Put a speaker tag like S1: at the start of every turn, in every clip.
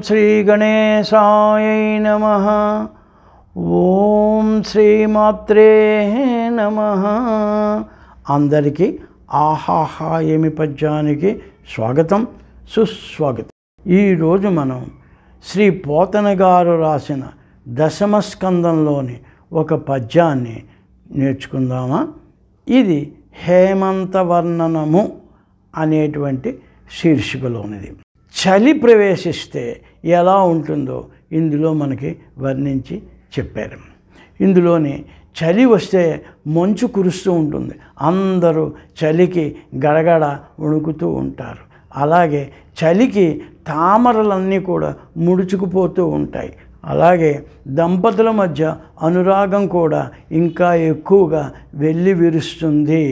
S1: శ్రీ గణేశాయై నమః. ఓం శ్రీమాత్రే నమః. అందరికీ ఆహాహా ఏమి పద్యానికి స్వాగతం, సుస్వాగతం. ఈరోజు మనం శ్రీ పోతన గారు రాసిన దశమ స్కందంలోని ఒక పద్యాన్ని నేర్చుకుందామా? ఇది హేమంత వర్ణనము అనేటువంటి శీర్షికలోనిది. చలి ప్రవేశిస్తే ఎలా ఉంటుందో ఇందులో మనకి వర్ణించి చెప్పారు. ఇందులోని చలి వస్తే మంచు కురుస్తూ ఉంటుంది, అందరూ చలికి గడగడ వణుకుతూ ఉంటారు. అలాగే చలికి తామరలన్నీ కూడా ముడుచుకుపోతూ ఉంటాయి. అలాగే దంపతుల మధ్య అనురాగం కూడా ఇంకా ఎక్కువగా వెళ్ళి విరుస్తుంది,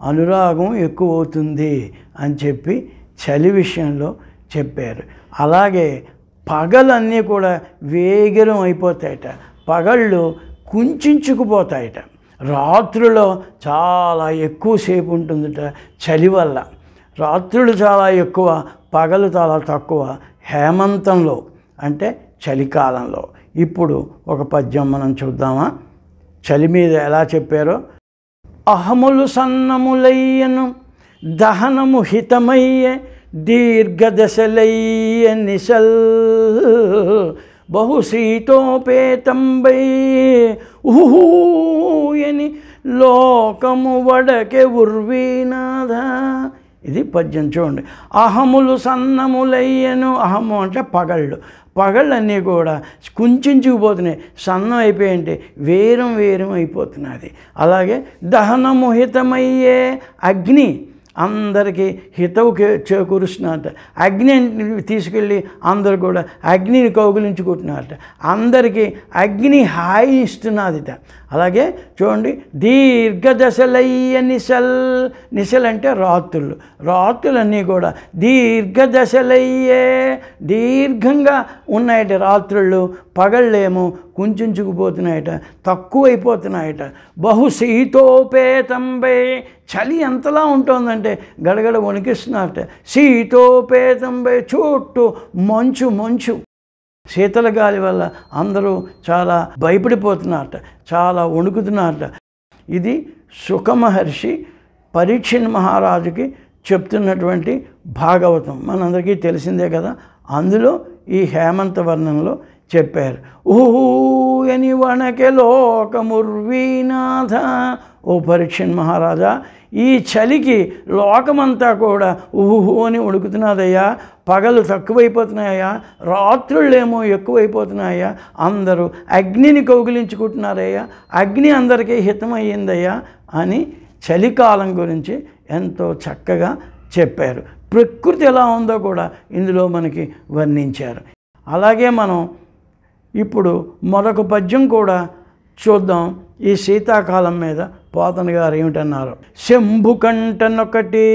S1: అనురాగం ఎక్కువ అవుతుంది అని చెప్పి చలి విషయంలో చెప్పారు. అలాగే పగలన్నీ కూడా వేగిరం అయిపోతాయట, పగళ్ళు కుంచుకుపోతాయట. రాత్రులో చాలా ఎక్కువసేపు ఉంటుందట చలి వల్ల. రాత్రులు చాలా ఎక్కువ, పగలు చాలా తక్కువ హేమంతంలో, అంటే చలికాలంలో. ఇప్పుడు ఒక పద్యం మనం చూద్దామా? చలి మీద ఎలా చెప్పారో. అహములు సన్నములయ్యను దహనము హితమయ్యే దీర్ఘదశలయ్య నిశల్ బహు శీతోపేతంబై ఊహూయని లోకము వడకే ఉర్వీనాథ. ఇది పద్యం చూడండి. అహములు సన్నములయ్యను, అహము అంటే పగళ్ళన్నీ కూడా కుంచుకుపోతున్నాయి, సన్నం అయిపోయింటే వేరం అయిపోతున్నది. అలాగే దహనము హితమయ్యే అగ్ని అందరికీ హితవు చేకూరుస్తున్నట్ట. అగ్ని తీసుకెళ్ళి అందరూ కూడా అగ్నిని కౌగులించుకుంటున్నారట. అందరికీ అగ్ని హాయి ఇస్తున్నదిట. అలాగే చూడండి, దీర్ఘదశలయ్య నిశల్ అంటే రాత్రులన్నీ కూడా దీర్ఘదశలయ్యే దీర్ఘంగా ఉన్నాయట రాత్రుళ్ళు, పగళ్ళేమో కుంచుకుపోతున్నాయట, తక్కువైపోతున్నాయట. బహు శీతోపేతంబై, చలి ఎంతలా ఉంటుందంటే గడగడ వణికిస్తున్నారట. శీతోపేతంబై, చుట్టూ మంచు శీతల గాలి వల్ల అందరూ చాలా భయపడిపోతున్నారట, చాలా వణుకుతున్నారట. ఇది సుఖమహర్షి పరీక్షణ్ మహారాజుకి చెప్తున్నటువంటి భాగవతం, మనందరికీ తెలిసిందే కదా. అందులో ఈ హేమంత వర్ణంలో చెప్పారు. ఊహూయని వణకే లోకముర్వీనాథ. ఓ పరీక్షణ్ మహారాజా, ఈ చలికి లోకమంతా కూడా ఊహు అని ఉడుకుతున్నదయ్యా, పగలు తక్కువైపోతున్నాయా, రాత్రుళ్ళేమో ఎక్కువైపోతున్నాయా, అందరూ అగ్నిని కౌగిలించుకుంటున్నారయ్యా, అగ్ని అందరికీ హితమయ్యిందయ్యా అని చలికాలం గురించి ఎంతో చక్కగా చెప్పారు. ప్రకృతి ఎలా ఉందో కూడా ఇందులో మనకి వర్ణించారు. అలాగే మనం ఇప్పుడు మరొక పద్యం కూడా చూద్దాం. ఈ శీతాకాలం మీద పోతన గారు ఏమిటన్నారు. శంభుకంఠనొకటి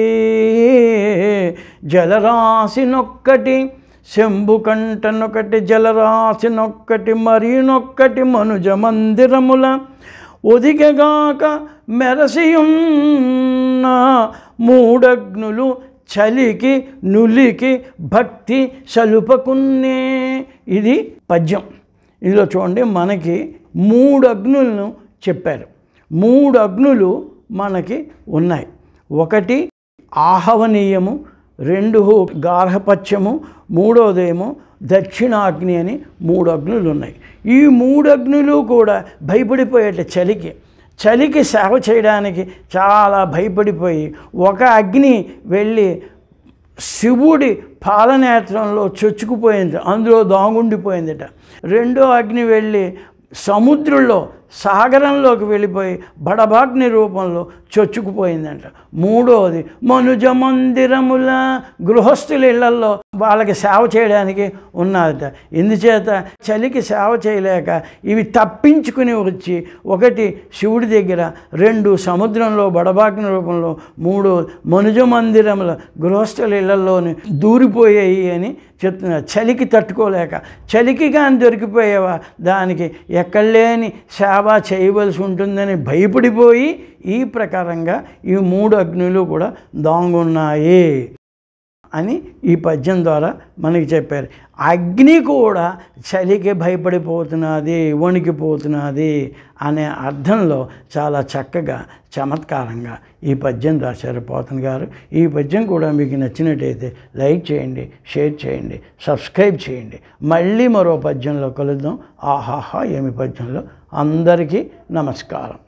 S1: జలరాశినొక్కటి, శంభుకంఠనొకటి జలరాశినొక్కటి, మరీనొక్కటి మనుజ మందిరముల ఒదిగగాక మెరసియున్న మూడగ్నులు చలికి నులికి భక్తి సలుపకున్నే. ఇది పద్యం. ఇందులో చూడండి, మనకి 3 అగ్నులను చెప్పారు. 3 అగ్నులు మనకి ఉన్నాయి. ఒకటి ఆహవనీయము, 2 గార్హపత్యము, 3వదేమో దక్షిణాగ్ని అని 3 అగ్నులు ఉన్నాయి. ఈ 3 అగ్నులు కూడా భయపడిపోయేట చలికి సేవ చేయడానికి చాలా భయపడిపోయి, ఒక అగ్ని వెళ్ళి శివుడి పాలనేత్రంలో చొచ్చుకుపోయింది, అందులో దాగుండిపోయిందట. 2వ అగ్ని వెళ్ళి సముద్రంలో సాగరంలోకి వెళ్ళిపోయి బడబాగ్ని రూపంలో చొచ్చుకుపోయిందంట. 3వది మనుజ మందిరముల, గృహస్థుల ఇళ్లల్లో వాళ్ళకి సేవ చేయడానికి ఉన్నదట. ఇందుచేత చలికి సేవ చేయలేక ఇవి తప్పించుకుని వచ్చి, ఒకటి శివుడి దగ్గర, 2 సముద్రంలో బడబాగ్ని రూపంలో, 3 మనుజ మందిరముల గృహస్థుల ఇళ్లలోని దూరిపోయాయి అని చెప్తున్నారు. చలికి తట్టుకోలేక, చలికి కానీ దొరికిపోయేవా, దానికి ఎక్కడలేని సేవ చేయవలసి ఉంటుందని భయపడిపోయి ఈ ప్రకారంగా ఈ 3 అగ్నులు కూడా దాంగున్నాయి. అని ఈ పద్యం ద్వారా మనకి చెప్పారు. అగ్ని కూడా చలికి భయపడిపోతున్నది, వణికిపోతున్నది అనే అర్థంలో చాలా చక్కగా చమత్కారంగా ఈ పద్యం రాశారు పోతన గారు. ఈ పద్యం కూడా మీకు నచ్చినట్టయితే లైక్ చేయండి, షేర్ చేయండి, సబ్స్క్రైబ్ చేయండి. మళ్ళీ మరో పద్యంలో కలుద్దాం. ఆహాహా ఏమి పద్యంలో. అందరికీ నమస్కారం.